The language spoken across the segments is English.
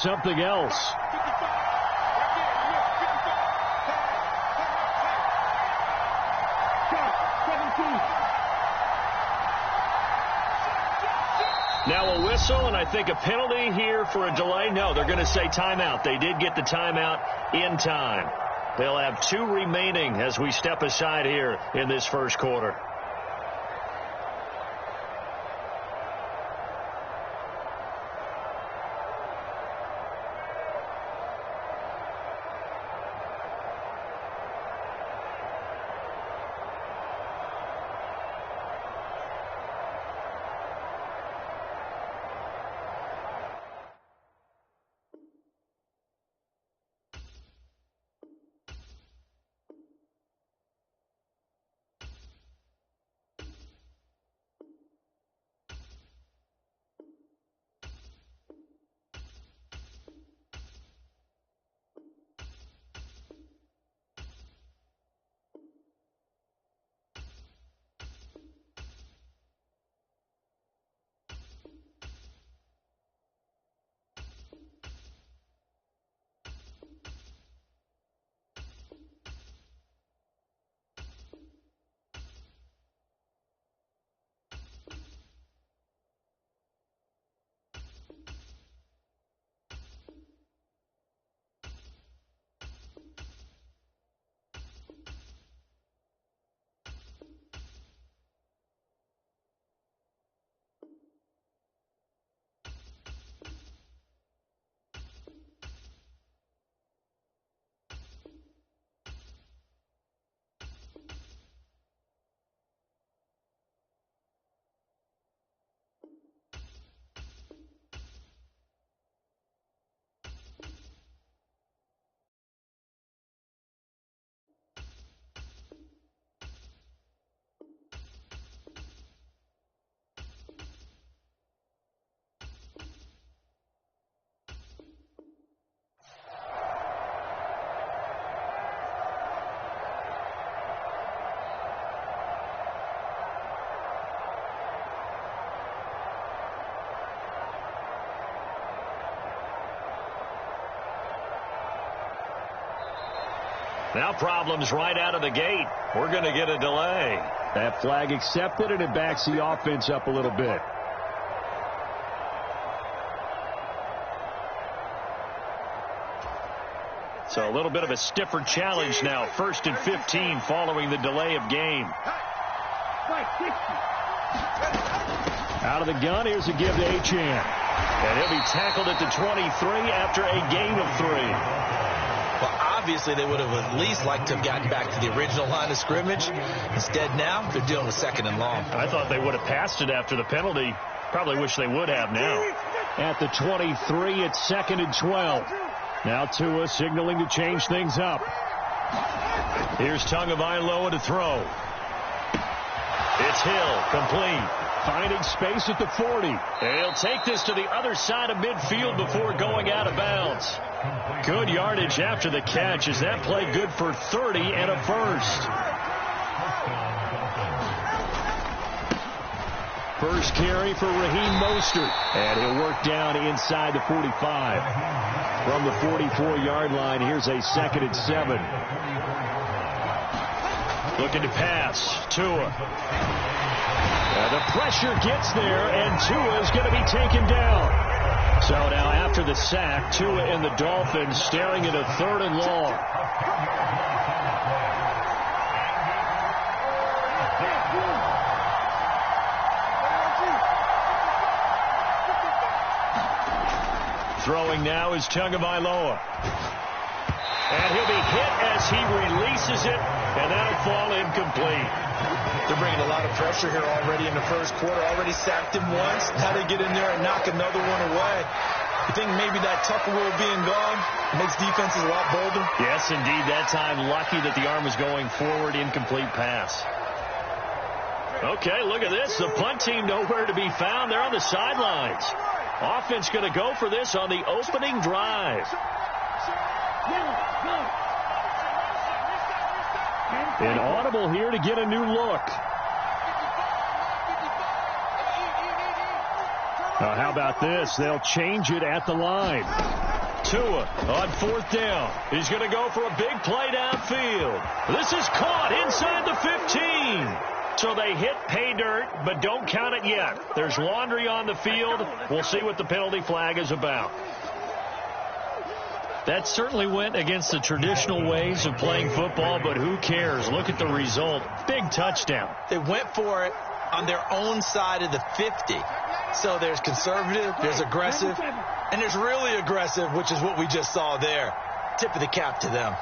something else. Now a whistle, and I think a penalty here for a delay. No, they're going to say timeout. They did get the timeout in time. They'll have 2 remaining as we step aside here in this first quarter. Now problems right out of the gate. We're going to get a delay. That flag accepted, and it backs the offense up a little bit. So a little bit of a stiffer challenge now. 1st and 15 following the delay of game. Out of the gun, here's a give to Achane. And he'll be tackled at the 23 after a gain of 3. Well, obviously, they would have at least liked to have gotten back to the original line of scrimmage. Instead, now they're dealing with 2nd and long. I thought they would have passed it after the penalty. Probably wish they would have now. At the 23, it's 2nd and 12. Now Tua signaling to change things up. Here's Tagovailoa to throw. It's Hill, complete. Finding space at the 40. And he'll take this to the other side of midfield before going out of bounds. Good yardage after the catch. Is that play good for 30 and a first? First carry for Raheem Mostert. And he'll work down inside the 45. From the 44-yard line, here's a 2nd and 7. Looking to pass. Tua. The pressure gets there, and Tua is going to be taken down. So now after the sack, Tua and the Dolphins staring at a 3rd and long. Throwing now is Tagovailoa. And he'll be hit as he releases it, and that'll fall incomplete. They're bringing a lot of pressure here already in the first quarter. Already sacked him once. Now they get in there and knock another one away. I think maybe that Tucker rule being gone makes defenses a lot bolder. Yes, indeed. That time, lucky that the arm was going forward. Incomplete pass. Okay, look at this. The punt team nowhere to be found. They're on the sidelines. Offense going to go for this on the opening drive. An audible here to get a new look. How about this? They'll change it at the line. Tua on 4th down. He's going to go for a big play downfield. This is caught inside the 15. So they hit pay dirt, but don't count it yet. There's laundry on the field. We'll see what the penalty flag is about. That certainly went against the traditional ways of playing football, but who cares? Look at the result. Big touchdown. They went for it on their own side of the 50. So there's conservative, there's aggressive, and there's really aggressive, which is what we just saw there. Tip of the cap to them.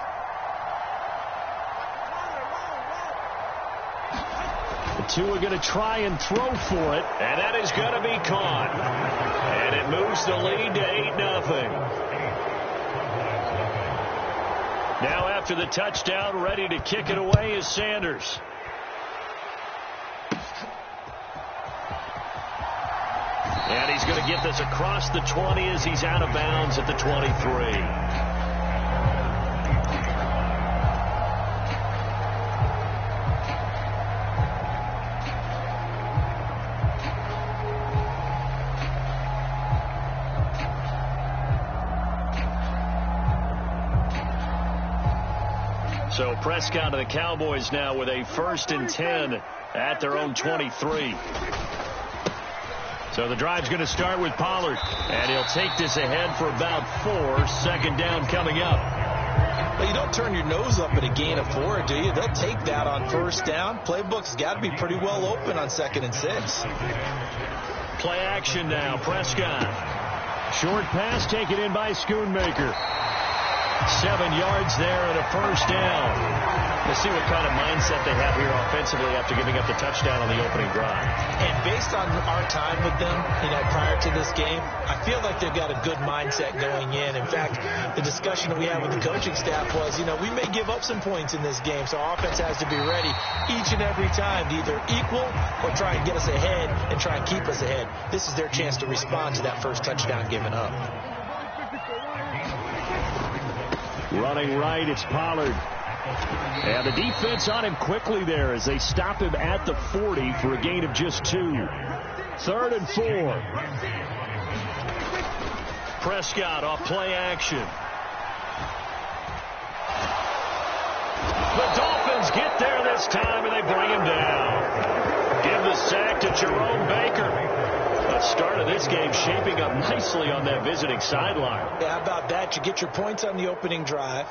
The two are going to try and throw for it, and that is going to be caught. And it moves the lead to 8-0. Now after the touchdown, ready to kick it away is Sanders. And he's going to get this across the 20 as he's out of bounds at the 23. So Prescott and the Cowboys now with a 1st and 10 at their own 23. So the drive's going to start with Pollard, and he'll take this ahead for about 4. 2nd down coming up. Well, you don't turn your nose up at a gain of 4, do you? They'll take that on 1st down. Playbook's got to be pretty well open on 2nd and 6. Play action now. Prescott. Short pass taken in by Schoonmaker. 7 yards there and a 1st down. We'll see what kind of mindset they have here offensively after giving up the touchdown on the opening drive. And based on our time with them, prior to this game, I feel like they've got a good mindset going in. In fact, the discussion that we had with the coaching staff was, we may give up some points in this game, so our offense has to be ready each and every time to either equal or try and get us ahead and try and keep us ahead. This is their chance to respond to that first touchdown given up. Running right, it's Pollard. And the defense on him quickly there as they stop him at the 40 for a gain of just 2. 3rd and 4. Prescott off play action. The Dolphins get there this time, and they bring him down. Give the sack to Jerome Baker. The start of this game shaping up nicely on that visiting sideline. Yeah, how about that? You get your points on the opening drive.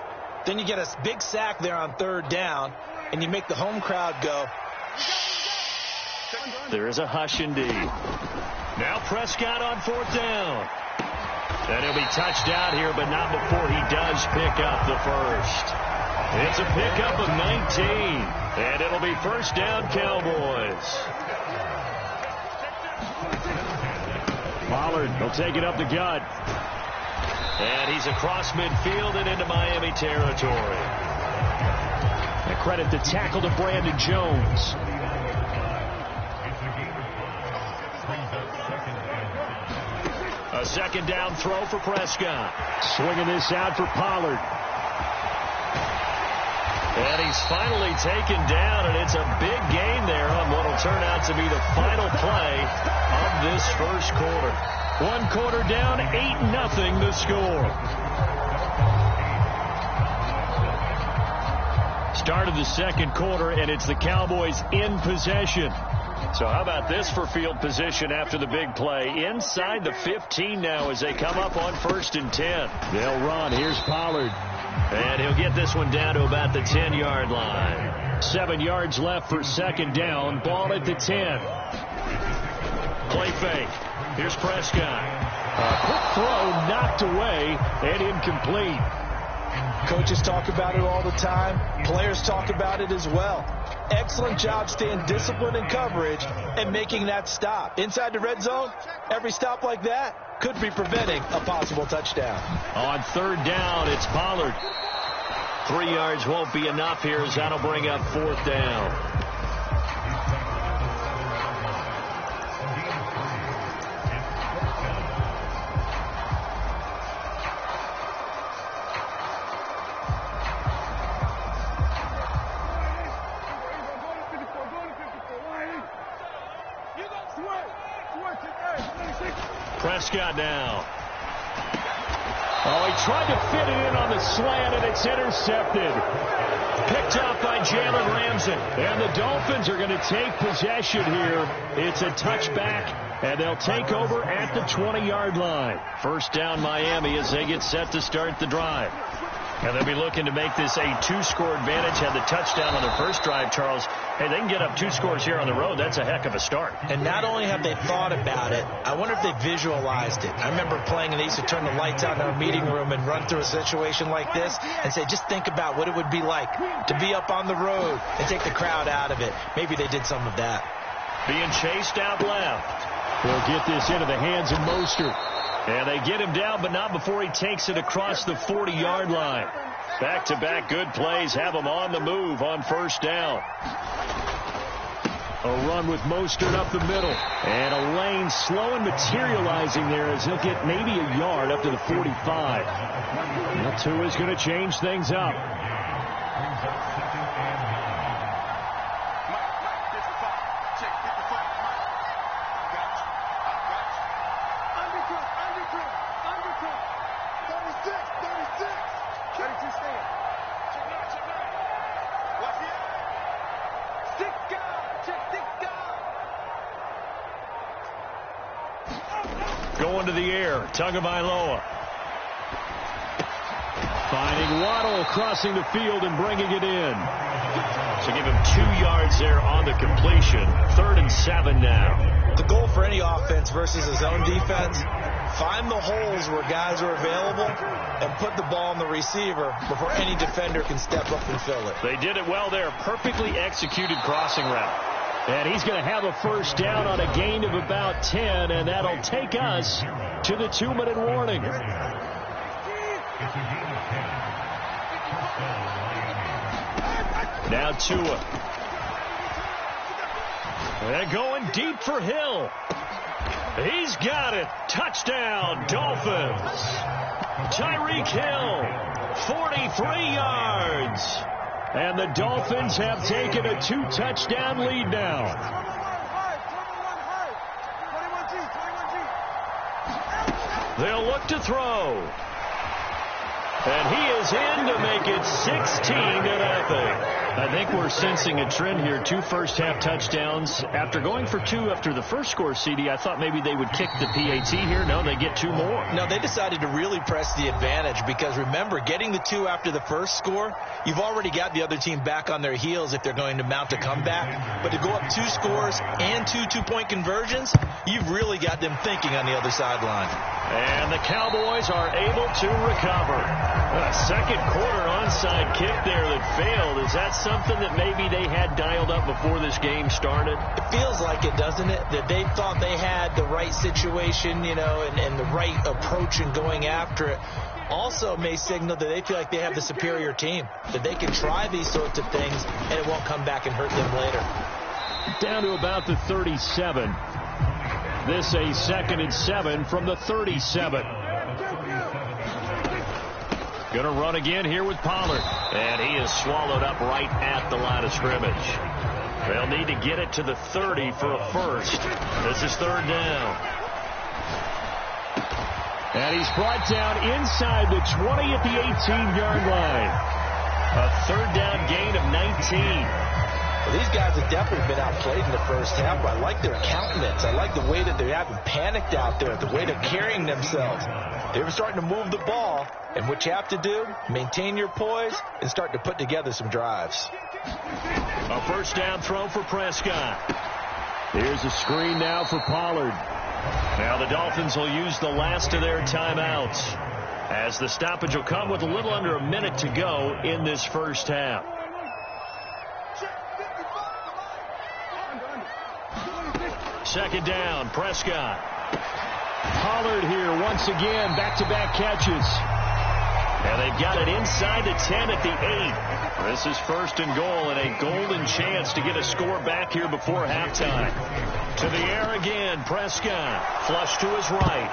Then you get a big sack there on 3rd down, and you make the home crowd go. There is a hush indeed. Now Prescott on 4th down. And he'll be touched out here, but not before he does pick up the first. It's a pickup of 19, and it'll be 1st down Cowboys. Pollard will take it up the gut. And he's across midfield and into Miami territory. And credit the tackle to Brandon Jones. A 2nd down throw for Prescott. Swinging this out for Pollard. And he's finally taken down, and it's a big gain there on what will turn out to be the final play of this first quarter. 1 quarter down, 8-0 the score. Start of the 2nd quarter, and it's the Cowboys in possession. So how about this for field position after the big play? Inside the 15 now as they come up on 1st and 10. They'll run. Here's Pollard. And he'll get this one down to about the 10-yard line. 7 yards left for 2nd down. Ball at the 10. Play fake. Here's Prescott. A quick throw knocked away and incomplete. Coaches talk about it all the time. Players talk about it as well. Excellent job staying disciplined in coverage and making that stop. Inside the red zone, every stop like that could be preventing a possible touchdown. On 3rd down, it's Pollard. 3 yards won't be enough here as that'll bring up 4th down. Prescott now. Oh, he tried to fit it in on the slant, and it's intercepted. Picked off by Jalen Ramsey. And the Dolphins are going to take possession here. It's a touchback, and they'll take over at the 20-yard line. First down, Miami, as they get set to start the drive. And they'll be looking to make this a two-score advantage. Had the touchdown on their first drive, Charles. Hey, they can get up 2 scores here on the road. That's a heck of a start. And not only have they thought about it, I wonder if they visualized it. I remember playing, and they used to turn the lights out in our meeting room and run through a situation like this and say, just think about what it would be like to be up on the road and take the crowd out of it. Maybe they did some of that. Being chased out left. They'll get this into the hands of Mostert. And they get him down, but not before he takes it across the 40-yard line. Back-to-back good plays have him on the move on first down. A run with Mostert up the middle. And a lane slow and materializing there as he'll get maybe a yard up to the 45. Now Tua's going to change things up. Going to the air, Tagovailoa. Finding Waddle, crossing the field and bringing it in. So give him 2 yards there on the completion. 3rd and 7 now. The goal for any offense versus his own defense, find the holes where guys are available and put the ball on the receiver before any defender can step up and fill it. They did it well there. Perfectly executed crossing route. And he's going to have a first down on a gain of about 10, and that'll take us to the 2-minute warning. Now Tua. They're going deep for Hill. He's got it. Touchdown, Dolphins. Tyreek Hill, 43 yards. And the Dolphins have taken a 2-touchdown lead now. They'll look to throw. And he is in to make it 16-0. I think we're sensing a trend here. 2 first-half touchdowns. After going for 2 after the first score, CD, I thought maybe they would kick the PAT here. No, they get 2 more. No, they decided to really press the advantage because, remember, getting the 2 after the first score, you've already got the other team back on their heels if they're going to mount a comeback. But to go up 2 scores and 2 two-point conversions, you've really got them thinking on the other sideline. And the Cowboys are able to recover. A second quarter onside kick there that failed. Is that something that maybe they had dialed up before this game started? It feels like it, doesn't it? That they thought they had the right situation, you know, and the right approach in going after it. Also may signal that they feel like they have the superior team, that they can try these sorts of things and it won't come back and hurt them later. Down to about the 37. This a 2nd and 7 from the 37. Going to run again here with Pollard. And he is swallowed up right at the line of scrimmage. They'll need to get it to the 30 for a first. This is 3rd down. And he's brought down inside the 20 at the 18-yard line. A 3rd down gain of 19. Well, these guys have definitely been outplayed in the first half. I like their countenance. I like the way that they haven't panicked out there, the way they're carrying themselves. They were starting to move the ball, and what you have to do, maintain your poise and start to put together some drives. A first down throw for Prescott. Here's a screen now for Pollard. Now the Dolphins will use the last of their timeouts as the stoppage will come with a little under a minute to go in this first half. Second down, Prescott. Pollard here once again, back-to-back catches. And they've got it inside the 10 at the 8. This is 1st and goal and a golden chance to get a score back here before halftime. To the air again, Prescott. Flush to his right.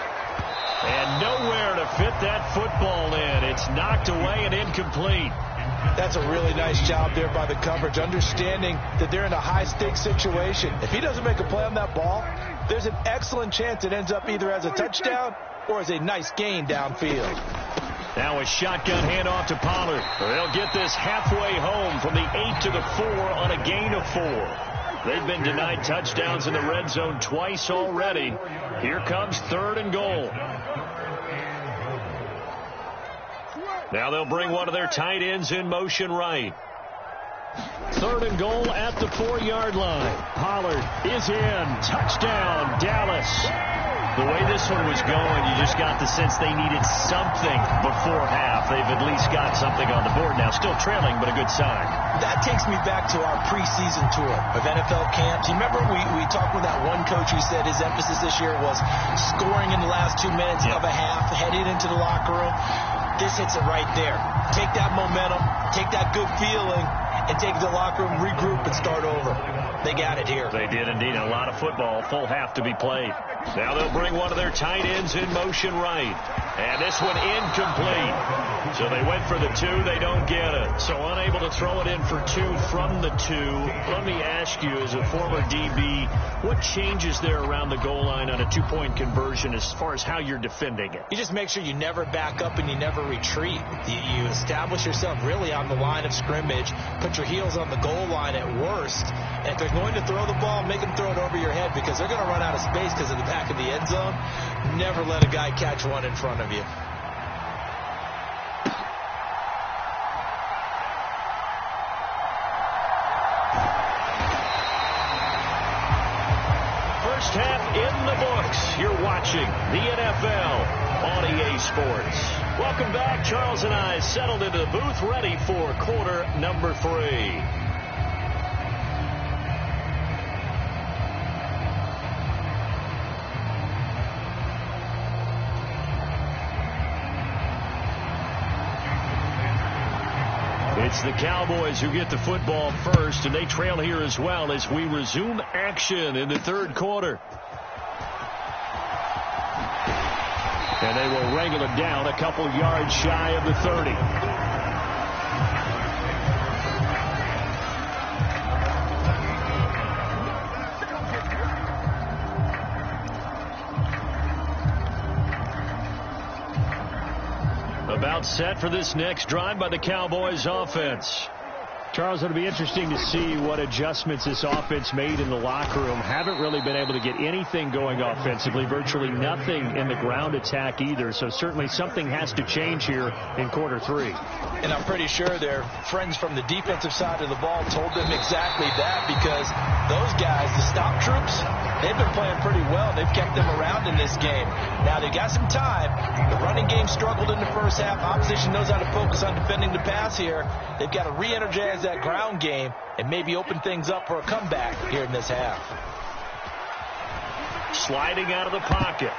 And nowhere to fit that football in. It's knocked away and incomplete. That's a really nice job there by the coverage, understanding that they're in a high-stakes situation. If he doesn't make a play on that ball, there's an excellent chance it ends up either as a touchdown or as a nice gain downfield. Now a shotgun handoff to Pollard. They'll get this halfway home from the 8 to the 4 on a gain of 4. They've been denied touchdowns in the red zone twice already. Here comes 3rd and goal. Now they'll bring one of their tight ends in motion right. 3rd and goal at the 4-yard line. Pollard is in. Touchdown, Dallas. The way this one was going, you just got the sense they needed something before half. They've at least got something on the board now. Still trailing, but a good sign. That takes me back to our preseason tour of NFL camps. You remember we talked with that one coach who said his emphasis this year was scoring in the last 2 minutes of a half, heading into the locker room. This hits it right there. Take that momentum, take that good feeling, and take it to the locker room, regroup, and start over. They got it here. They did indeed. A lot of football, full half to be played. Now they'll bring one of their tight ends in motion right. And this one incomplete. So they went for the 2. They don't get it. So unable to throw it in for 2 from the 2. Let me ask you, as a former DB, what changes there around the goal line on a 2-point conversion as far as how you're defending it? You just make sure you never back up and you never retreat. You establish yourself really on the line of scrimmage. Put your heels on the goal line at worst. And if they're going to throw the ball, make them throw it over your head because they're going to run out of space because of the back of the end zone. Never let a guy catch one in front of you. First half in the books. You're watching the NFL on EA Sports. Welcome back. Charles and I settled into the booth, ready for quarter number 3. It's the Cowboys who get the football first, and they trail here as well as we resume action in the 3rd quarter. And they will wrangle it down a couple yards shy of the 30. About set for this next drive by the Cowboys offense. Charles, it'll be interesting to see what adjustments this offense made in the locker room. Haven't really been able to get anything going offensively, virtually nothing in the ground attack either. So certainly something has to change here in quarter 3. And I'm pretty sure their friends from the defensive side of the ball told them exactly that, because those guys, the stop troops, they've been playing pretty well. They've kept them around in this game. Now they got some time. The running game struggled in the first half. Opposition knows how to focus on defending the pass here. They've got to re-energize that ground game and maybe open things up for a comeback here in this half. Sliding out of the pocket.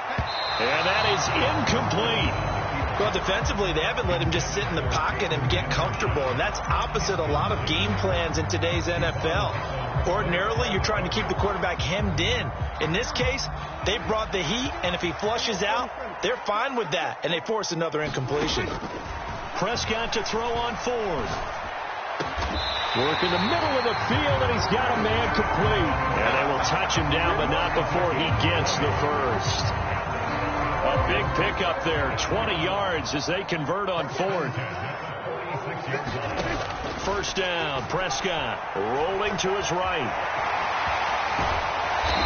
And that is incomplete. Well, defensively, they haven't let him just sit in the pocket and get comfortable, and that's opposite a lot of game plans in today's NFL. Ordinarily, you're trying to keep the quarterback hemmed in. In this case, they brought the heat, and if he flushes out, they're fine with that, and they force another incompletion. Prescott to throw on 4th. Work in the middle of the field, and he's got a man complete. And they will touch him down, but not before he gets the first. A big pickup there, 20 yards as they convert on 4th. First down, Prescott rolling to his right.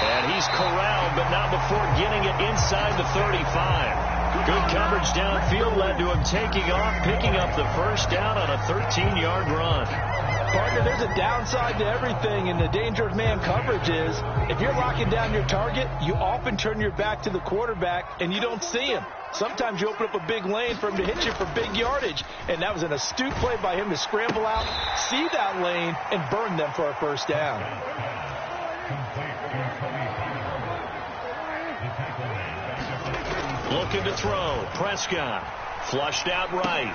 And he's corralled, but not before getting it inside the 35. Good coverage downfield led to him taking off, picking up the first down on a 13-yard run. Partner, there's a downside to everything, and the danger of man coverage is if you're locking down your target, you often turn your back to the quarterback, and you don't see him. Sometimes you open up a big lane for him to hit you for big yardage, and that was an astute play by him to scramble out, see that lane, and burn them for a first down. Looking to throw. Prescott flushed out right.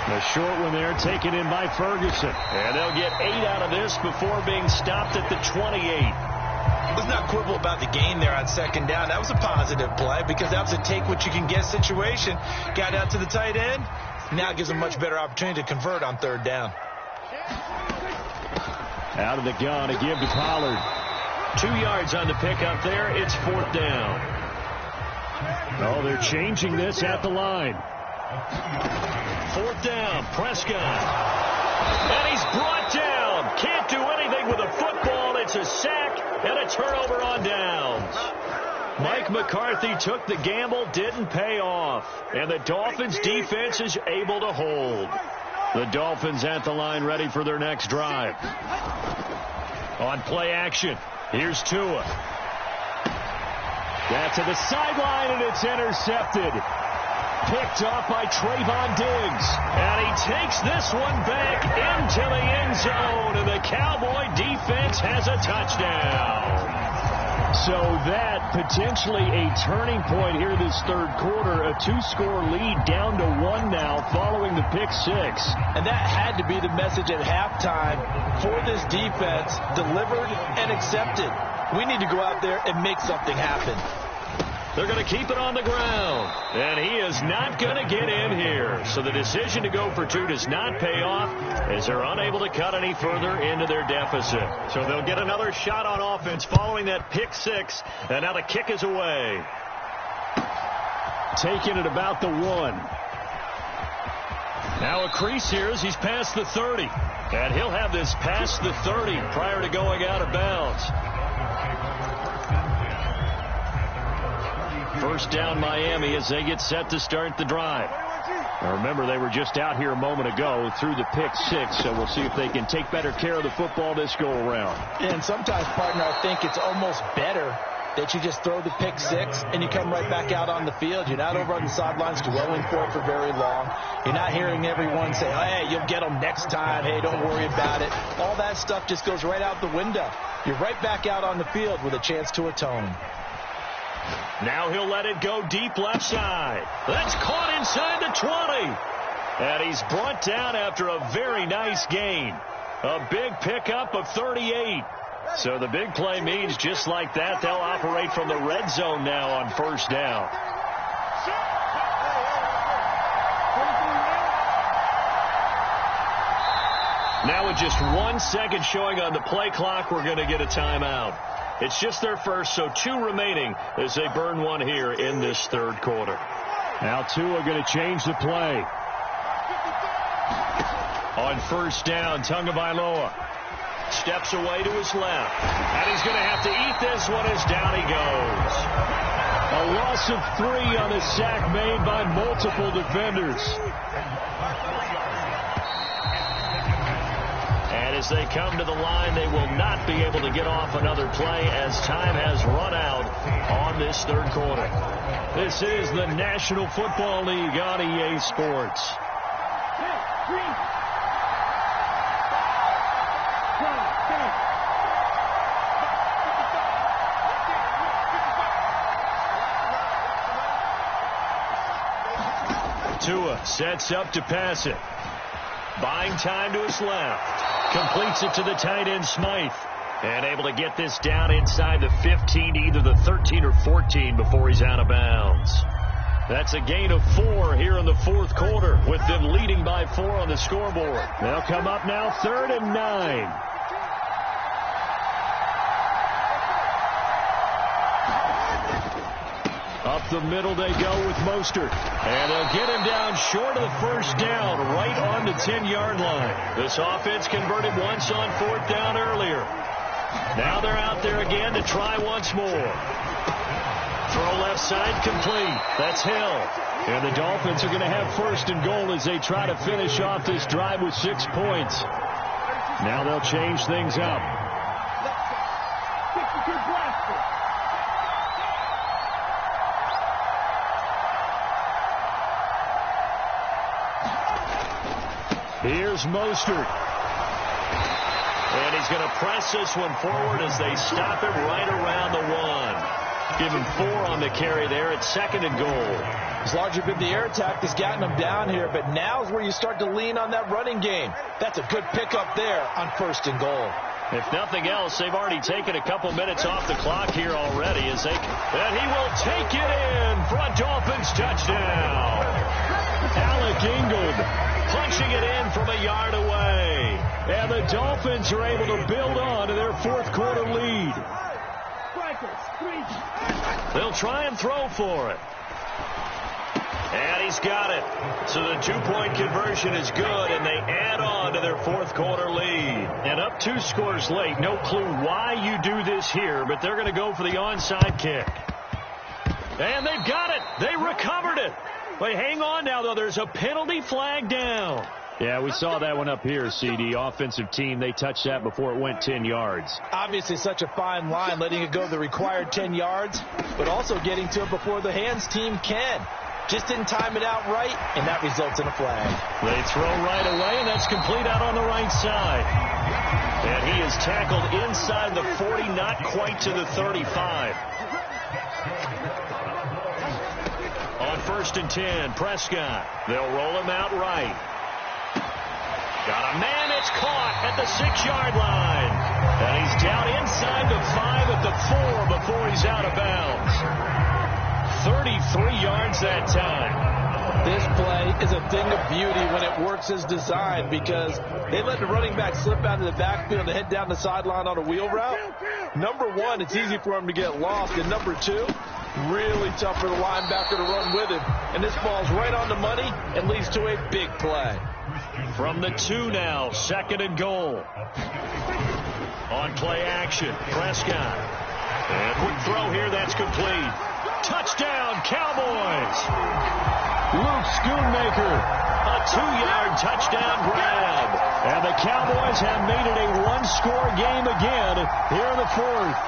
The short one there taken in by Ferguson. And they'll get 8 out of this before being stopped at the 28. Let's not quibble about the gain there on second down. That was a positive play because that was a take-what-you-can-get situation. Got out to the tight end. Now it gives them a much better opportunity to convert on third down. Out of the gun, a give to Pollard. 2 yards on the pickup there. It's 4th down. Oh, they're changing this at the line. 4th down, Prescott. And he's brought down. Can't do anything with a football. It's a sack and a turnover on downs. Mike McCarthy took the gamble, didn't pay off. And the Dolphins defense is able to hold. The Dolphins at the line ready for their next drive. On play action, here's Tua. That's to the sideline, and it's intercepted. Picked off by Trayvon Diggs. And he takes this one back into the end zone, and the Cowboy defense has a touchdown. So that potentially a turning point here this third quarter. A 2-score lead down to 1 now following the pick 6. And that had to be the message at halftime for this defense, delivered and accepted. We need to go out there and make something happen. They're going to keep it on the ground, and he is not going to get in here. So the decision to go for 2 does not pay off as they're unable to cut any further into their deficit. So they'll get another shot on offense following that pick 6, and now the kick is away. Taking it about the 1. Now a crease here as he's past the 30, and he'll have this past the 30 prior to going out of bounds. First down Miami as they get set to start the drive. Now remember, they were just out here a moment ago through the pick 6, so we'll see if they can take better care of the football this go-around. And sometimes, partner, I think it's almost better that you just throw the pick 6 and you come right back out on the field. You're not over on the sidelines dwelling for it for very long. You're not hearing everyone say, oh, hey, you'll get them next time. Hey, don't worry about it. All that stuff just goes right out the window. You're right back out on the field with a chance to atone. Now he'll let it go deep left side. That's caught inside the 20. And he's brought down after a very nice gain. A big pickup of 38. So the big play means just like that, they'll operate from the red zone now on first down. Now with just 1 second showing on the play clock, we're going to get a timeout. It's just their first, so 2 remaining as they burn 1 here in this third quarter. Now Tua going to change the play. On first down, Tagovailoa steps away to his left. And he's going to have to eat this one as down he goes. A loss of 3 on a sack made by multiple defenders. And as they come to the line, they will not be able to get off another play as time has run out on this third quarter. This is the National Football League on EA Sports. Tua sets up to pass it. Buying time to his left. Completes it to the tight end, Smythe. And able to get this down inside the 15, either the 13 or 14 before he's out of bounds. That's a gain of 4 here in the fourth quarter with them leading by 4 on the scoreboard. They'll come up now 3rd and 9. Up the middle they go with Mostert. And they'll get him down short of the first down, right on the 10-yard line. This offense converted once on 4th down earlier. Now they're out there again to try once more. Throw left side complete. That's Hill. And the Dolphins are going to have 1st and goal as they try to finish off this drive with 6 points. Now they'll change things up. Here's Mostert. And he's going to press this one forward as they stop him right around the 1. Give him 4 on the carry there at 2nd and goal. It's largely been the air attack that's gotten him down here, but now's where you start to lean on that running game. That's a good pickup there on 1st and goal. If nothing else, they've already taken a couple minutes off the clock here already as they, and he will take it in for a Dolphins touchdown. Alec Ingold punching it in from a yard away. And the Dolphins are able to build on to their fourth quarter lead. They'll try and throw for it. And he's got it. So the two-point conversion is good, and they add on to their fourth quarter lead. And up 2 scores late. No clue why you do this here, but they're going to go for the onside kick. And they've got it. They recovered it. But hang on now, though. There's a penalty flag down. Yeah, we saw that one up here, CD. Offensive team, they touched that before it went 10 yards. Obviously such a fine line, letting it go the required 10 yards, but also getting to it before the hands team can. Just didn't time it out right, and that results in a flag. They throw right away, and that's complete out on the right side. And he is tackled inside the 40, not quite to the 35. On 1st and 10, Prescott. They'll roll him out right. Got a man, it's caught at the 6-yard line. And he's down inside the 5 at the 4 before he's out of bounds. 33 yards that time. This play is a thing of beauty when it works as designed, because they let the running back slip out of the backfield and head down the sideline on a wheel route. Number one, it's easy for him to get lost. And number two, really tough for the linebacker to run with him. And this ball's right on the money and leads to a big play. From the 2 now, 2nd and goal. On play action, Prescott. And quick throw here, that's complete. Touchdown, Cowboys. Luke Schoonmaker. A 2-yard touchdown grab. And the Cowboys have made it a 1-score game again here in the 4th.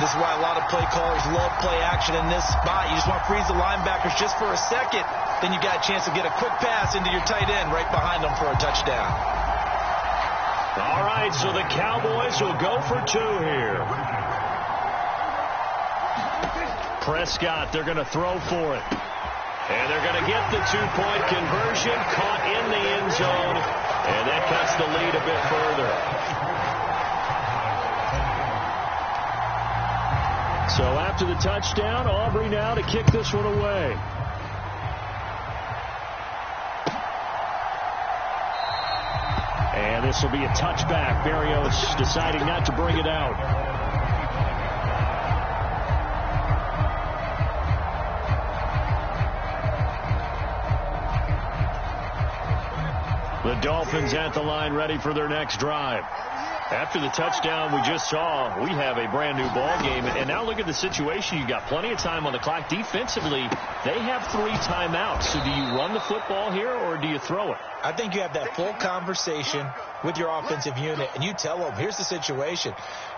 This is why a lot of play callers love play action in this spot. You just want to freeze the linebackers just for a second. Then you got a chance to get a quick pass into your tight end right behind them for a touchdown. All right, so the Cowboys will go for 2 here. Prescott, they're going to throw for it. And they're going to get the 2-point conversion, caught in the end zone. And that cuts the lead a bit further. So after the touchdown, Aubrey now to kick this one away. And this will be a touchback. Berrios deciding not to bring it out. The Dolphins at the line, ready for their next drive. After the touchdown we just saw, we have a brand new ball game. And now look at the situation. You've got plenty of time on the clock. Defensively, they have 3 timeouts. So do you run the football here or do you throw it? I think you have that full conversation with your offensive unit, and you tell them, here's the situation.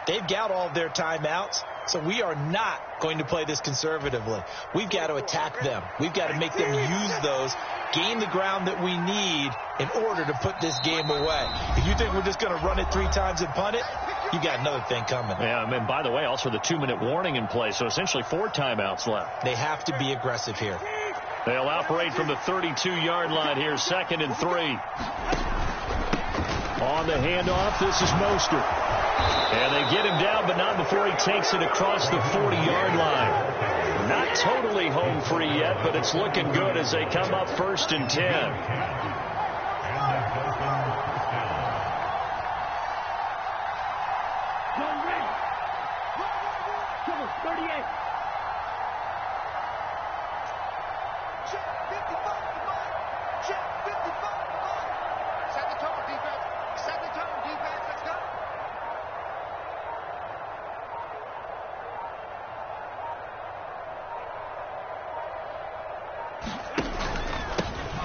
They've got all of their timeouts, so we are not going to play this conservatively. We've got to attack them. We've got to make them use those, gain the ground that we need in order to put this game away. If you think we're just going to run it 3 times and punt it, you got another thing coming. Yeah, and by the way, also the 2-minute warning in play, so essentially 4 timeouts left. They have to be aggressive here. They'll operate from the 32-yard line here, 2nd and 3. On the handoff, this is Mostert. And they get him down, but not before he takes it across the 40-yard line. Not totally home free yet, but it's looking good as they come up 1st and 10.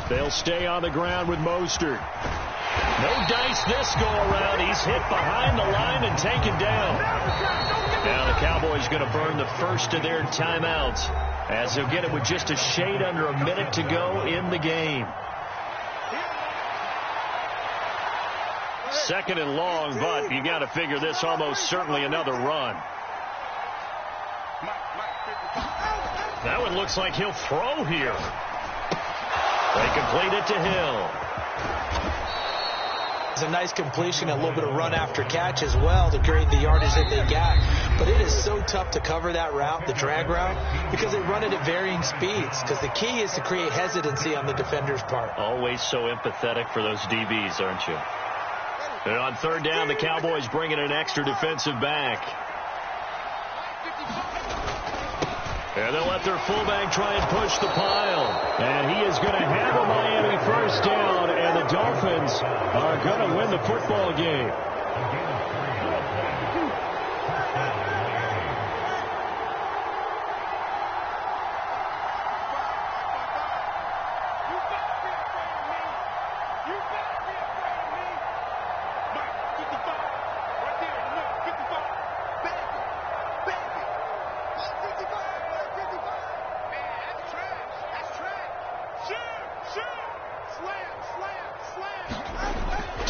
They'll stay on the ground with Mostert. No dice this go around. He's hit behind the line and taken down. Now the Cowboys going to burn the first of their timeouts as they'll get it with just a shade under a minute to go in the game. 2nd and long, but you got to figure this almost certainly another run. That one looks like he'll throw here. They complete it to Hill. It's a nice completion, a little bit of run after catch as well to create the yardage that they got. But it is so tough to cover that route, the drag route, because they run it at varying speeds. Because the key is to create hesitancy on the defender's part. Always so empathetic for those DBs, aren't you? And on third down, the Cowboys bring in an extra defensive back. And they'll let their fullback try and push the pile. And he is going to have a Miami first down, and the Dolphins are going to win the football game.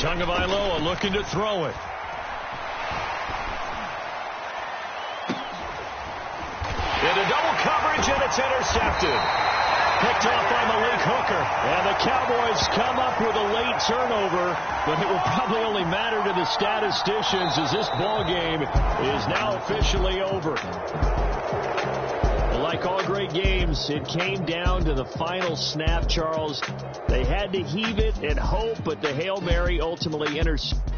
Tagovailoa looking to throw it. Into double coverage, and it's intercepted. Picked off by Malik Hooker. And the Cowboys come up with a late turnover, but it will probably only matter to the statisticians as this ball game is now officially over. Like all great games, it came down to the final snap, Charles. They had to heave it and hope, but the Hail Mary ultimately intercepted.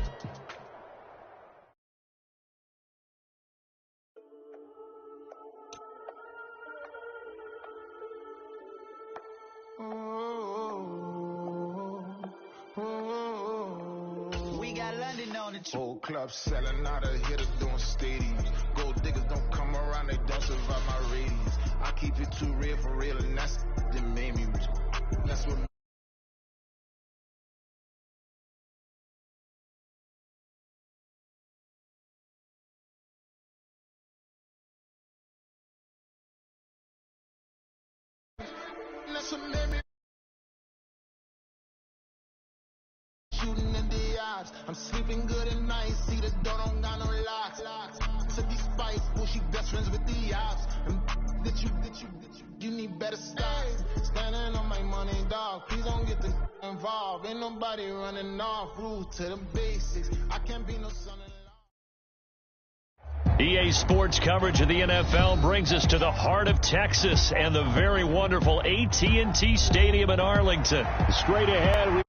We got London on the old club selling out of hitters doing stadiums. Gold diggers don't come around, they don't survive my ratings. I keep it too real for real, and that's that made me rich. That's what that's what made me. Shooting in the eyes, I'm sleeping good at night. See the door don't got no locks. To be spiteful, she best friends with the ops. You need better stocks. Standing on my money, dog. Please don't get the involved. Ain't nobody running off. Rule to the basics. I can't be no son-in-law. EA Sports coverage of the NFL brings us to the heart of Texas and the very wonderful AT&T Stadium in Arlington. Straight ahead.